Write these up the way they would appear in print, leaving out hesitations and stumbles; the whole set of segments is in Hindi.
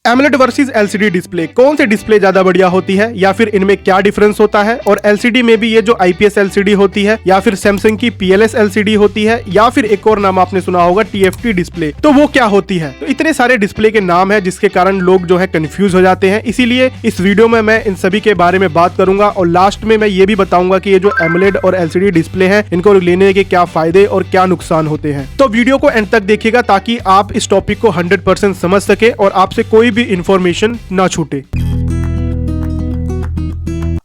एमोलेड वर्सेस एलसीडी डिस्प्ले, कौन सी डिस्प्ले ज्यादा बढ़िया होती है या फिर इनमें क्या डिफरेंस होता है। और एलसीडी में भी ये जो आईपीएस एलसीडी होती है या फिर सैमसंग की पीएलएस एलसीडी होती है या फिर एक और नाम आपने सुना होगा टीएफटी डिस्प्ले, तो वो क्या होती है। तो इतने सारे डिस्प्ले के नाम है जिसके कारण लोग जो है कंफ्यूज हो जाते हैं। इसीलिए इस वीडियो में मैं इन सभी के बारे में बात करूंगा और लास्ट में मैं ये भी बताऊंगा कि ये जो एमोलेड और एलसीडी डिस्प्ले है इनको लेने के क्या फायदे और क्या नुकसान होते हैं। तो वीडियो को एंड तक देखिएगा ताकि आप इस टॉपिक को 100% समझ सके और आपसे कोई भी इंफॉर्मेशन ना छूटे।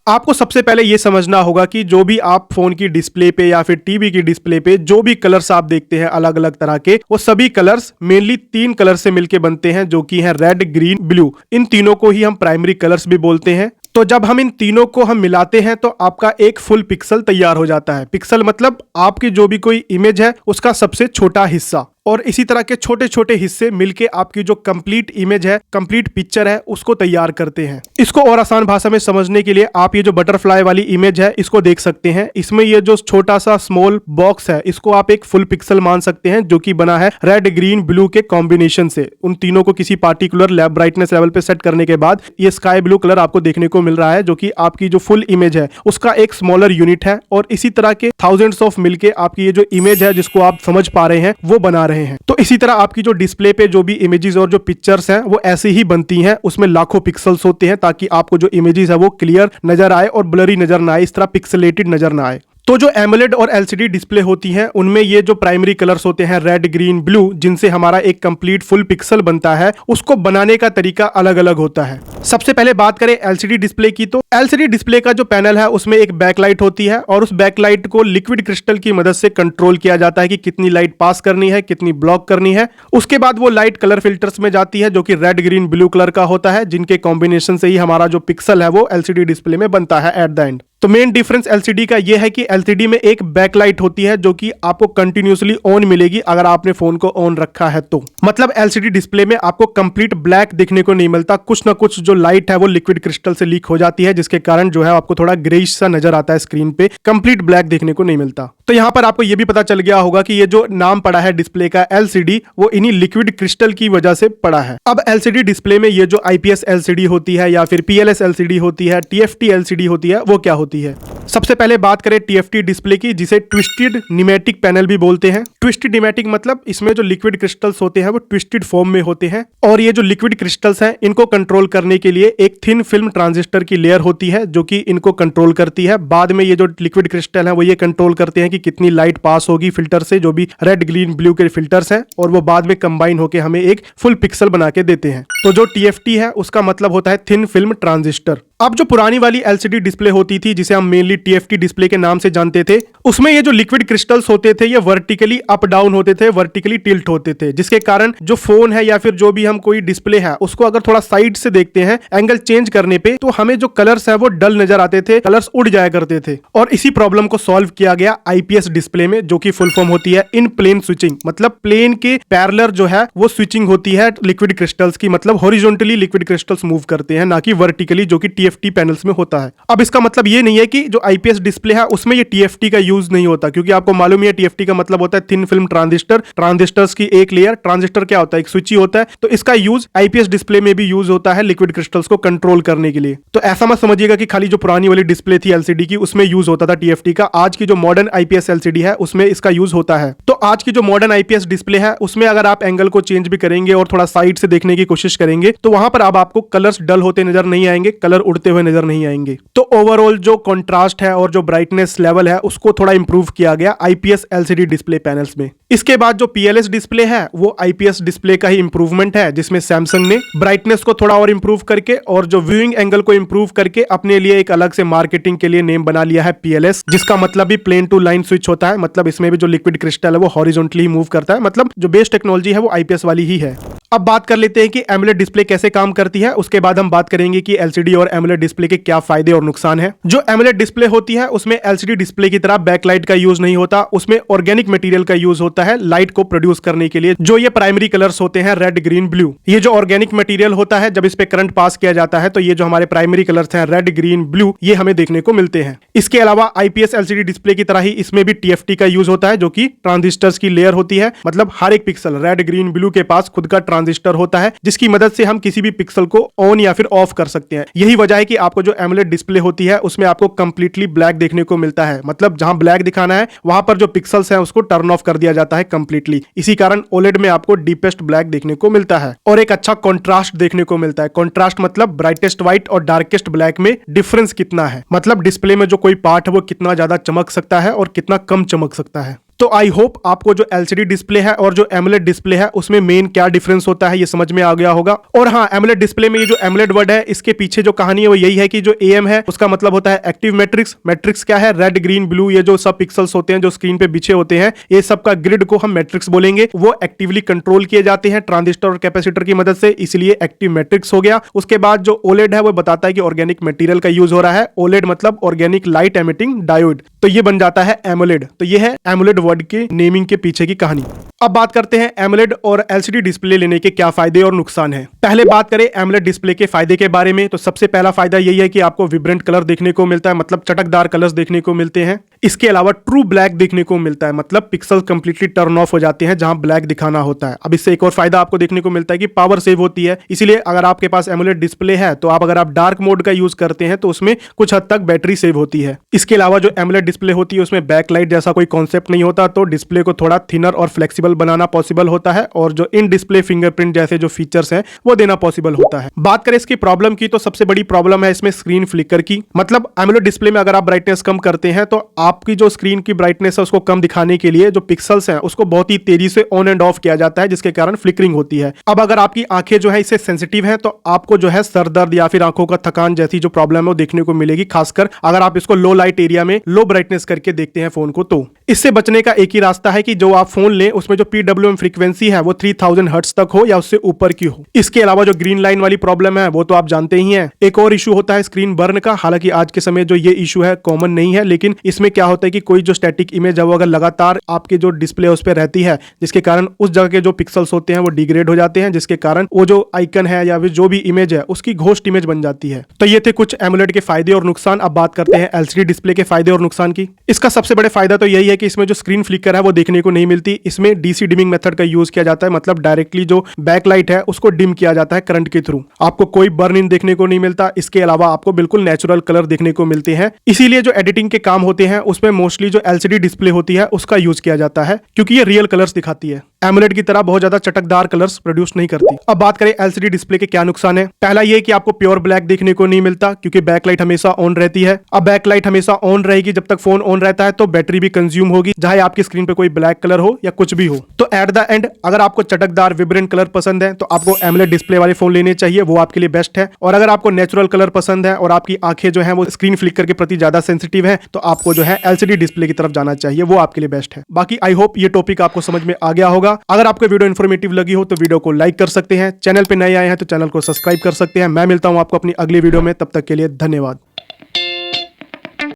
आपको सबसे पहले ये समझना होगा कि जो भी आप फोन की डिस्प्ले पे या फिर टीवी की डिस्प्ले पे जो भी कलर्स आप देखते हैं अलग अलग तरह के, वो सभी कलर्स मेनली 3 कलर से मिलके बनते हैं, जो कि हैं रेड, ग्रीन, ब्लू। इन तीनों को ही हम प्राइमरी कलर्स भी बोलते हैं। तो जब हम इन तीनों को हम मिलाते हैं तो आपका एक फुल पिक्सल तैयार हो जाता है। पिक्सल मतलब आपकी जो भी कोई इमेज है उसका सबसे छोटा हिस्सा, और इसी तरह के छोटे छोटे हिस्से मिलके आपकी जो कंप्लीट इमेज है, कंप्लीट पिक्चर है, उसको तैयार करते हैं। इसको और आसान भाषा में समझने के लिए आप ये जो बटरफ्लाई वाली इमेज है इसको देख सकते हैं। इसमें ये जो छोटा सा स्मॉल बॉक्स है इसको आप एक फुल पिक्सल मान सकते हैं, जो कि बना है रेड, ग्रीन, ब्लू के कॉम्बिनेशन से। उन तीनों को किसी पार्टिकुलर ब्राइटनेस लेवल पे सेट करने के बाद ये स्काई ब्लू कलर आपको देखने को मिल रहा है, जो कि आपकी जो फुल इमेज है उसका एक स्मॉलर यूनिट है। और इसी तरह के थाउजेंड्स ऑफ मिलके आपकी ये जो इमेज है जिसको आप समझ पा रहे हैं वो बना रहे हैं। तो इसी तरह आपकी जो डिस्प्ले पे जो भी इमेजेस और जो पिक्चर्स हैं वो ऐसे ही बनती हैं। उसमें लाखों पिक्सल्स होते हैं ताकि आपको जो इमेजेस है वो क्लियर नजर आए और ब्लरी नजर ना आए, इस तरह पिक्सेलेटेड नजर ना आए। तो जो एमोलेड और एलसीडी डिस्प्ले होती हैं उनमें ये जो प्राइमरी कलर्स होते हैं रेड, ग्रीन, ब्लू, जिनसे हमारा एक कंप्लीट फुल पिक्सल बनता है, उसको बनाने का तरीका अलग अलग होता है। सबसे पहले बात करें एलसीडी डिस्प्ले की, तो एलसीडी डिस्प्ले का जो पैनल है उसमें एक बैकलाइट होती है और उस बैकलाइट को लिक्विड क्रिस्टल की मदद से कंट्रोल किया जाता है कि कितनी लाइट पास करनी है, कितनी ब्लॉक करनी है। उसके बाद वो लाइट कलर फिल्टर्स में जाती है जो कि रेड, ग्रीन, ब्लू कलर का होता है, जिनके कॉम्बिनेशन से ही हमारा जो पिक्सल है वो एलसीडी डिस्प्ले में बनता है एट द एंड। तो मेन डिफरेंस एलसीडी का यह है कि एलसीडी में एक बैकलाइट होती है जो कि आपको कंटिन्यूअसली ऑन मिलेगी अगर आपने फोन को ऑन रखा है तो। मतलब एलसीडी डिस्प्ले में आपको कंप्लीट ब्लैक देखने को नहीं मिलता, कुछ ना कुछ जो लाइट है वो लिक्विड क्रिस्टल से लीक हो जाती है, जिसके कारण जो है आपको थोड़ा ग्रेइश सा नजर आता है स्क्रीन पे, कंप्लीट ब्लैक देखने को नहीं मिलता। तो यहां पर आपको यह भी पता चल गया होगा कि ये जो नाम पड़ा है डिस्प्ले का एलसीडी, वो इन्हीं लिक्विड क्रिस्टल की वजह से पड़ा है। अब एलसीडी डिस्प्ले में ये जो आईपीएस एलसीडी होती है या फिर पीएलएस एलसीडी होती है, टीएफटी एलसीडी होती है, वो क्या होती है। सबसे पहले बात करें टीएफटी डिस्प्ले की, जिसे ट्विस्टेड न्यूमेटिक पैनल भी बोलते हैं। ट्विस्टेड न्यूमेटिक मतलब इसमें जो लिक्विड क्रिस्टल्स होते हैं वो ट्विस्टेड फॉर्म में होते हैं, और ये जो लिक्विड क्रिस्टल्स हैं इनको कंट्रोल करने के लिए एक थिन फिल्म ट्रांजिस्टर की लेयर होती है जो कि इनको कंट्रोल करती है। बाद में ये जो लिक्विड क्रिस्टल है वो ये कंट्रोल करते हैं कि कितनी लाइट पास होगी फिल्टर से, जो भी रेड, ग्रीन, ब्लू के फिल्टर्स हैं, और वो बाद में कंबाइन होकर हमें एक फुल पिक्सल बना के देते हैं। तो जो टीएफटी है उसका मतलब होता है थिन फिल्म ट्रांजिस्टर। अब जो पुरानी वाली एलसीडी डिस्प्ले होती थी जिसे हम मेनली टीएफटी डिस्प्ले के नाम से जानते थे, उसमें ये जो लिक्विड क्रिस्टल्स होते थे ये वर्टिकली अप डाउन होते थे, वर्टिकली टिल्ट होते थे, जिसके कारण जो फोन है या फिर जो भी हम कोई डिस्प्ले है उसको अगर थोड़ा साइड से देखते हैं एंगल चेंज करने पे, तो हमें जो कलर्स है वो डल नजर आते थे, कलर्स उड़ जाया करते थे। और इसी प्रॉब्लम को सॉल्व किया गया आईपीएस डिस्प्ले में, जो कि फुल फॉर्म होती है इन प्लेन स्विचिंग। मतलब प्लेन के पैरेलल जो है वो स्विचिंग होती है लिक्विड क्रिस्टल्स की, मतलब हॉरिजॉन्टली लिक्विड क्रिस्टल्स मूव करते हैं, ना कि वर्टिकली, जो कि टीएफटी पैनल्स में होता है। अब इसका मतलब ये नहीं है कि जो आईपीएस डिस्प्ले है उसमें ये टीएफटी का यूज नहीं होता, क्योंकि आपको मालूम है टीएफटी का मतलब होता है थिन फिल्म ट्रांजिस्टर, ट्रांजिस्टर्स की एक लेयर। ट्रांजिस्टर क्या होता है, एक स्विच ही होता है। तो इसका यूज आईपीएस डिस्प्ले में भी यूज होता है लिक्विड क्रिस्टल्स को कंट्रोल करने के लिए। तो ऐसा मत समझिएगा कि खाली जो पुरानी वाली डिस्प्ले थी एलसीडी की उसमें यूज होता था टीएफटी का। आज की जो मॉडर्न आईपीएस एलसीडी है उसमें इसका यूज होता है। तो आज की जो मॉडर्न आईपीएस डिस्प्ले है उसमें अगर आप एंगल को चेंज भी करेंगे और थोड़ा साइड से देखने की कोशिश करेंगे तो वहां पर अब आपको कलर्स डल होते नजर नहीं आएंगे, कलर उड़ते हुए नजर नहीं आएंगे। तो ओवरऑल जो कंट्रास्ट है और जो ब्राइटनेस लेवल है उसको थोड़ा इंप्रूव किया गया आईपीएस एलसीडी डिस्प्ले पैनल्स में। इसके बाद जो पीएलएस डिस्प्ले है वो आईपीएस डिस्प्ले का ही इंप्रूवमेंट है, जिसमें सैमसंग ने ब्राइटनेस को थोड़ा और इंप्रूव करके और जो व्यूइंग एंगल को इंप्रूव करके अपने लिए एक अलग से मार्केटिंग के लिए नेम बना लिया है पीएलएस, जिसका मतलब भी प्लेन टू लाइन स्विच होता है। मतलब इसमें भी जो लिक्विड क्रिस्टल है वो हॉरिजॉन्टली मूव करता है, मतलब जो बेस टेक्नोलॉजी है वो आईपीएस वाली ही है। अब बात कर लेते हैं कि एमोलेड डिस्प्ले कैसे काम करती है, उसके बाद हम बात करेंगे कि एलसीडी और एमोलेड डिस्प्ले के क्या फायदे और नुकसान है। जो एमोलेड डिस्प्ले होती है उसमें एलसीडी डिस्प्ले की तरह बैकलाइट का यूज नहीं होता, उसमें ऑर्गेनिक मटेरियल का यूज होता है लाइट को प्रोड्यूस करने के लिए। जो ये प्राइमरी कलर्स होते हैं रेड, ग्रीन, ब्लू, ये जो ऑर्गेनिक मटेरियल होता है जब इस पे करंट पास किया जाता है तो ये जो हमारे प्राइमरी कलर्स हैं रेड, ग्रीन, ब्लू, ये हमें देखने को मिलते हैं। इसके अलावा आईपीएस एलसीडी डिस्प्ले की तरह ही इसमें भी टीएफटी का यूज होता है, जो कि ट्रांजिस्टर्स की लेयर होती है। मतलब हर एक पिक्सल रेड, ग्रीन, ब्लू के पास खुद का ट्रांजिस्टर होता है जिसकी मदद से हम किसी भी पिक्सल को ऑन या फिर ऑफ कर सकते हैं। यही वजह है कि आपको जो एमोलेड डिस्प्ले होती है उसमें आपको कंप्लीटली ब्लैक देखने को मिलता है, मतलब जहां ब्लैक दिखाना है वहां पर जो पिक्सल्स हैं उसको टर्न ऑफ कर दिया जाता है कंप्लीटली। इसी कारण ओलेड में आपको डीपेस्ट ब्लैक देखने को मिलता है और एक अच्छा कॉन्ट्रास्ट देखने को मिलता है। कॉन्ट्रास्ट मतलब ब्राइटेस्ट व्हाइट और डार्केस्ट ब्लैक में डिफरेंस कितना है, मतलब डिस्प्ले में जो कोई पार्ट है वो कितना ज्यादा चमक सकता है और कितना कम चमक सकता है। तो आई होप आपको जो एलसीडी डिस्प्ले है और जो एमोलेड डिस्प्ले है उसमें मेन क्या डिफरेंस होता है ये समझ में आ गया होगा। और हाँ, एमोलेड डिस्प्ले में ये जो एमोलेड वर्ड है इसके पीछे जो कहानी है वो यही है कि जो एएम है उसका मतलब होता है एक्टिव मैट्रिक्स। मैट्रिक्स क्या है? रेड ग्रीन ब्लू, ये जो सब पिक्सल्स होते हैं जो स्क्रीन पे बिछे होते हैं, ये सब का ग्रिड को हम मैट्रिक्स बोलेंगे। वो एक्टिवली कंट्रोल किए जाते हैं ट्रांजिस्टर और कैपेसिटर की मदद से, इसलिए एक्टिव मैट्रिक्स हो गया। उसके बाद जो ओलेड है वो बताता है कि ऑर्गेनिक मटेरियल का यूज हो रहा है। ओलेड मतलब ऑर्गेनिक लाइट एमिटिंग डायोड, तो ये बन जाता है एमोलेड। तो ये है एमोलेड वर्ड के नेमिंग के पीछे की कहानी। अब बात करते हैं एमोलेड और एलसीडी डिस्प्ले लेने के क्या फायदे और नुकसान हैं। पहले बात करें एमोलेड डिस्प्ले के फायदे के बारे में, तो सबसे पहला फायदा यही है कि आपको विब्रेंट कलर देखने को मिलता है, मतलब चटकदार कलर्स देखने को मिलते हैं। इसके अलावा ट्रू ब्लैक देखने को मिलता है, मतलब पिक्सल कंप्लीटली टर्न ऑफ हो जाते हैं जहां ब्लैक दिखाना होता है। अब इससे एक और फायदा आपको देखने को मिलता है कि पावर सेव होती है। इसलिए अगर आपके पास एमोलेड डिस्प्ले है तो अगर आप डार्क मोड का यूज करते हैं तो उसमें कुछ हद तक बैटरी सेव होती है। इसके अलावा जो एमोलेड डिस्प्ले होती है उसमें बैकलाइट जैसा कोई कॉन्सेप्ट नहीं होता, तो डिस्प्ले को थोड़ा थिनर और फ्लेक्सिबल बनाना पॉसिबल होता है और जो इन डिस्प्ले फिंगरप्रिंट जैसे जो फीचर्स हैं वो देना पॉसिबल होता है। बात करें इसकी प्रॉब्लम की, तो सबसे बड़ी प्रॉब्लम है इसमें स्क्रीन फ्लिकर की। मतलब एमोलेड डिस्प्ले में अगर आप ब्राइटनेस कम करते हैं तो आपकी जो स्क्रीन की ब्राइटनेस है उसको कम दिखाने के लिए जो पिक्सल्स हैं उसको बहुत ही तेजी से ऑन एंड ऑफ किया जाता है, जिसके कारण फ्लिकरिंग होती है। अब अगर आपकी आंखें जो है इससे सेंसिटिव है तो आपको जो है सर दर्द या फिर आंखों का थकान जैसी जो प्रॉब्लम है वो देखने को मिलेगी, खासकर अगर आप इसको लो लाइट एरिया में लो ब्राइटनेस करके देखते हैं फोन को। तो इससे बचने का एक ही रास्ता है कि जो आप फोन लें उसमें जो PWM फ्रीक्वेंसी है वो 3000 हर्ट्ज तक हो या उससे ऊपर की हो। इसके अलावा जो ग्रीन लाइन वाली प्रॉब्लम है वो तो आप जानते ही हैं। एक और इशू होता है स्क्रीन बर्न का। हालांकि आज के समय जो ये इशू है कॉमन नहीं है, लेकिन इसमें क्या होता है कि कोई जो स्टैटिक इमेज है वो अगर लगातार आपके जो डिस्प्ले उस पर रहती है, जिसके कारण उस जगह के जो पिक्सल्स होते हैं वो डिग्रेड हो जाते हैं, जिसके कारण वो जो आइकन है या फिर जो भी इमेज है उसकी घोस्ट इमेज बन जाती है। तो ये थे कुछ एमोलेड के फायदे और नुकसान। अब बात करते हैं एलसीडी डिस्प्ले के फायदे और नुकसान की। इसका सबसे बड़े फायदा तो यही है कि इसमें जो स्क्रीन फ्लिकर है वो देखने को नहीं मिलती। इसमें डीसी डिमिंग मेथड का यूज किया जाता है, मतलब डायरेक्टली जो बैकलाइट है उसको डिम किया जाता है करंट के थ्रू। आपको कोई बर्न इन देखने को नहीं मिलता। इसके अलावा आपको बिल्कुल नेचुरल कलर देखने को मिलते हैं। इसीलिए जो एडिटिंग के काम होते हैं उसमें मोस्टली जो एलसीडी डिस्प्ले होती है उसका यूज किया जाता है, क्योंकि ये रियल कलर्स दिखाती है। एमोलेड की तरह बहुत ज्यादा चटकदार कलर्स प्रोड्यूस नहीं करती। अब बात करें एलसीडी डिस्प्ले के क्या नुकसान है। पहला ये कि आपको प्योर ब्लैक देखने को नहीं मिलता, क्योंकि बैकलाइट हमेशा ऑन रहती है। अब बैकलाइट हमेशा ऑन रहेगी जब तक फोन ऑन रहता है, तो बैटरी भी कंज्यूम होगी, चाहे आपकी स्क्रीन पे कोई ब्लैक कलर हो या कुछ भी हो। तो एट द एंड अगर आपको चटकदार विब्रेंट कलर पसंद है तो आपको एमोलेड डिस्प्ले वाले फोन लेने चाहिए, वो आपके लिए बेस्ट है। और अगर आपको नेचुरल कलर पसंद है और आपकी आंखें जो है वो स्क्रीन फ्लिकर के प्रति ज्यादा सेंसिटिव है, तो आपको जो है एलसीडी डिस्प्ले की तरफ जाना चाहिए, वो आपके लिए बेस्ट है। बाकी आई होप ये टॉपिक आपको समझ में आ गया होगा। अगर आपको वीडियो इन्फॉर्मेटिव लगी हो तो वीडियो को लाइक कर सकते हैं। चैनल पे नए आए हैं तो चैनल को सब्सक्राइब कर सकते हैं। मैं मिलता हूं आपको अपनी अगली वीडियो में, तब तक के लिए धन्यवाद।